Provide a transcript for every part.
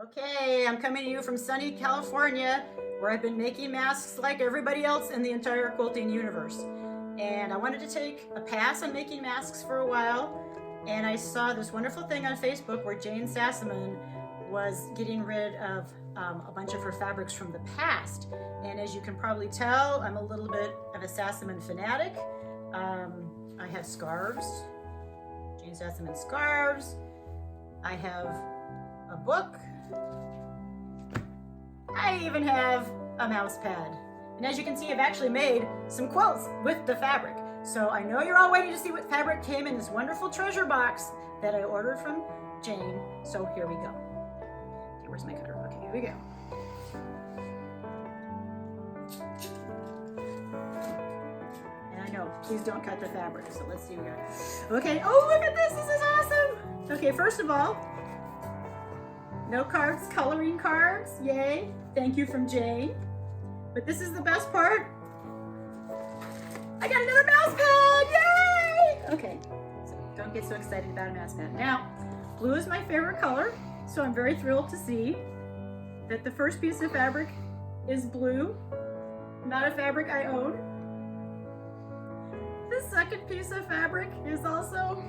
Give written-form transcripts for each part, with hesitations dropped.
Okay, I'm coming to you from sunny California, where I've been making masks like everybody else in the entire quilting universe. And I wanted to take a pass on making masks for a while, and I saw this wonderful thing on Facebook where Jane Sassman was getting rid of a bunch of her fabrics from the past. And as you can probably tell, I'm a little bit of a Sassaman fanatic. I have scarves, Jane Sassman scarves. I have a book. I even have a mouse pad. And as you can see, I've actually made some quilts with the fabric. So I know you're all waiting to see what fabric came in this wonderful treasure box that I ordered from Jane. So here we go. Okay, where's my cutter? Okay, here we go. And I know, please don't cut the fabric. So let's see what we got. Okay, oh look at this, this is awesome. Okay, first of all, no cards, coloring cards, yay. Thank you from Jane. But this is the best part. I got another mouse pad, yay! Okay, so don't get so excited about a mouse pad. Now, blue is my favorite color, so I'm very thrilled to see that the first piece of fabric is blue, not a fabric I own. The second piece of fabric is also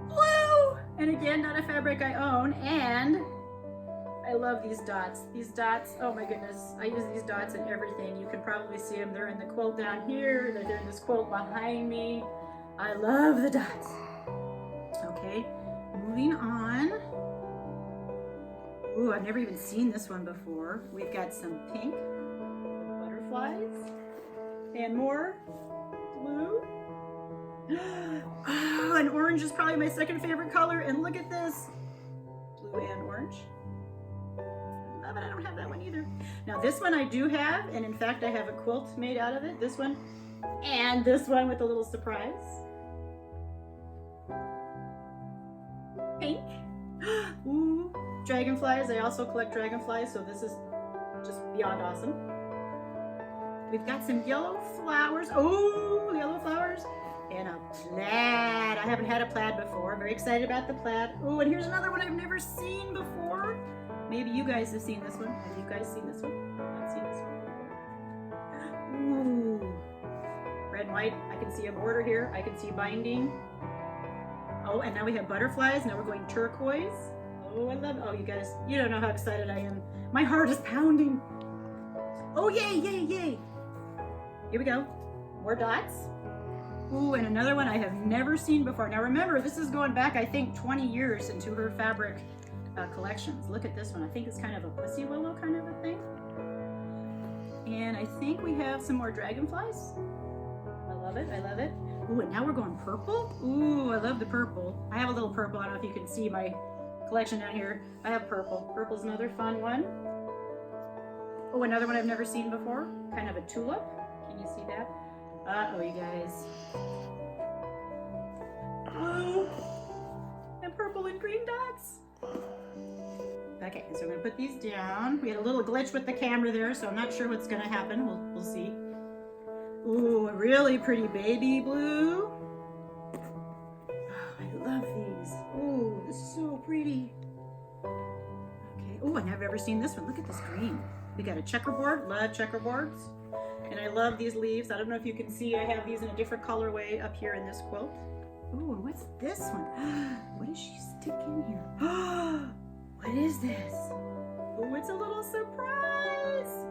blue, and again, not a fabric I own, and I love these dots. These dots, oh my goodness, I use these dots in everything. You can probably see them. They're in the quilt down here. They're in this quilt behind me. I love the dots. Okay, moving on. Ooh, I've never even seen this one before. We've got some pink butterflies and more blue. Oh, and orange is probably my second favorite color. And look at this, blue and orange. But I don't have that one either. Now this one I do have, and in fact I have a quilt made out of it. This one and this one with a little surprise. Pink. Ooh, dragonflies. I also collect dragonflies, so this is just beyond awesome. We've got some yellow flowers. Oh, yellow flowers. And a plaid. I haven't had a plaid before. Very excited about the plaid. Oh, and here's another one I've never seen before. Maybe you guys have seen this one. Have you guys seen this one? Not seen this one. Ooh. Red and white. I can see a border here. I can see binding. Oh, and now we have butterflies. Now we're going turquoise. Oh, I love it. Oh, you guys, you don't know how excited I am. My heart is pounding. Oh, yay, yay, yay. Here we go. More dots. Ooh, and another one I have never seen before. Now remember, this is going back, I think, 20 years into her fabric collections. Look at this one. I think it's kind of a pussy willow kind of a thing. And I think we have some more dragonflies. I love it. I love it. Ooh, and now we're going purple. Ooh, I love the purple. I have a little purple. I don't know if you can see my collection down here. I have purple. Purple's another fun one. Oh, another one I've never seen before. Kind of a tulip. Can you see that? Uh-oh, you guys. Oh, and purple and green dots. Okay, so we're gonna put these down. We had a little glitch with the camera there, so I'm not sure what's gonna happen. We'll see. Ooh, a really pretty baby blue. Oh, I love these. Ooh, this is so pretty. Okay, ooh, I've never seen this one. Look at this green. We got a checkerboard, love checkerboards. And I love these leaves. I don't know if you can see, I have these in a different colorway up here in this quilt. Ooh, and what's this one? What is she sticking here? What is this? Oh, it's a little surprise.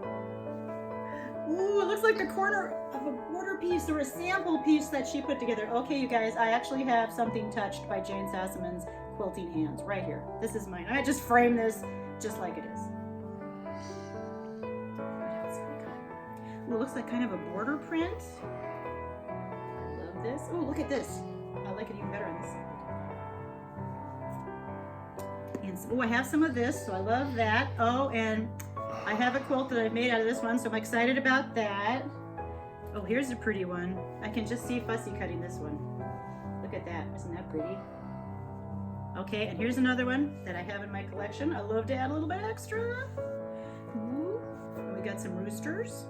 Ooh, it looks like the corner of a border piece or a sample piece that she put together. Okay, you guys, I actually have something touched by Jane Sassman's quilting hands right here. This is mine. I just framed this just like it is. What else have we got? Ooh, it looks like kind of a border print. I love this. Oh, look at this. I like it even better on this side. And so, oh, I have some of this, so I love that. Oh, and I have a quilt that I've made out of this one, so I'm excited about that. Oh, here's a pretty one. I can just see Fussy cutting this one. Look at that. Isn't that pretty? Okay, and here's another one that I have in my collection. I love to add a little bit extra. Ooh, and we got some roosters.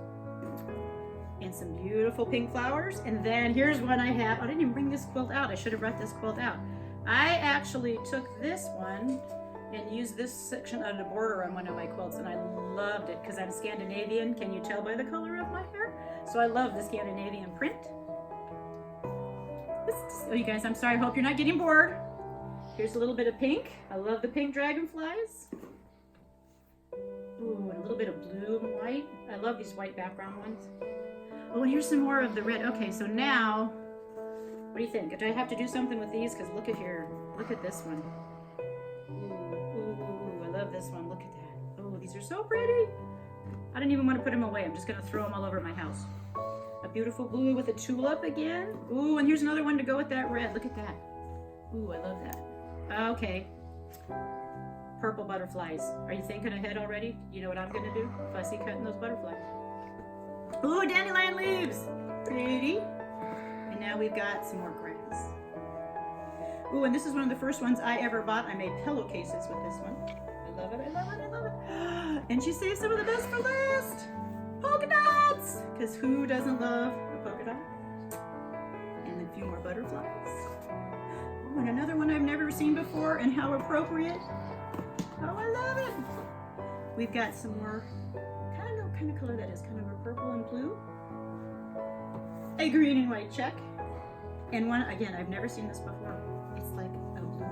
And some beautiful pink flowers. And then here's one I have. I didn't even bring this quilt out. I should have brought this quilt out. I actually took this one and used this section of the border on one of my quilts, and I loved it because I'm Scandinavian. Can you tell by the color of my hair? So I love the Scandinavian print. Oh, you guys, I'm sorry. I hope you're not getting bored. Here's a little bit of pink. I love the pink dragonflies. Ooh, and a little bit of blue and white. I love these white background ones. Oh, and here's some more of the red. Okay, so now, what do you think? Do I have to do something with these? Because look at here. Look at this one. Ooh, I love this one. Look at that. Oh, these are so pretty. I don't even want to put them away. I'm just going to throw them all over my house. A beautiful blue with a tulip again. Ooh, and here's another one to go with that red. Look at that. Ooh, I love that. Okay. Purple butterflies. Are you thinking ahead already? You know what I'm going to do? Fussy cutting those butterflies. Ooh, dandelion leaves. Pretty. And now we've got some more grass. Ooh, and this is one of the first ones I ever bought. I made pillowcases with this one. I love it, I love it, I love it. And she saved some of the best for last. Polka dots! Because who doesn't love a polka dot? And a few more butterflies. Oh, and another one I've never seen before, and how appropriate. Oh, I love it. We've got some more, I don't know what kind of color that is, kind of a purple and blue. A green and white check. And one, again, I've never seen this before. It's like a blue plaid.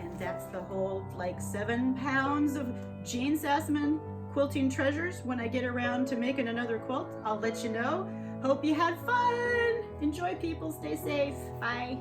And that's the whole, like 7 pounds of Jane Sassman quilting treasures. When I get around to making another quilt, I'll let you know. Hope you had fun. Enjoy, people. Stay safe. Bye.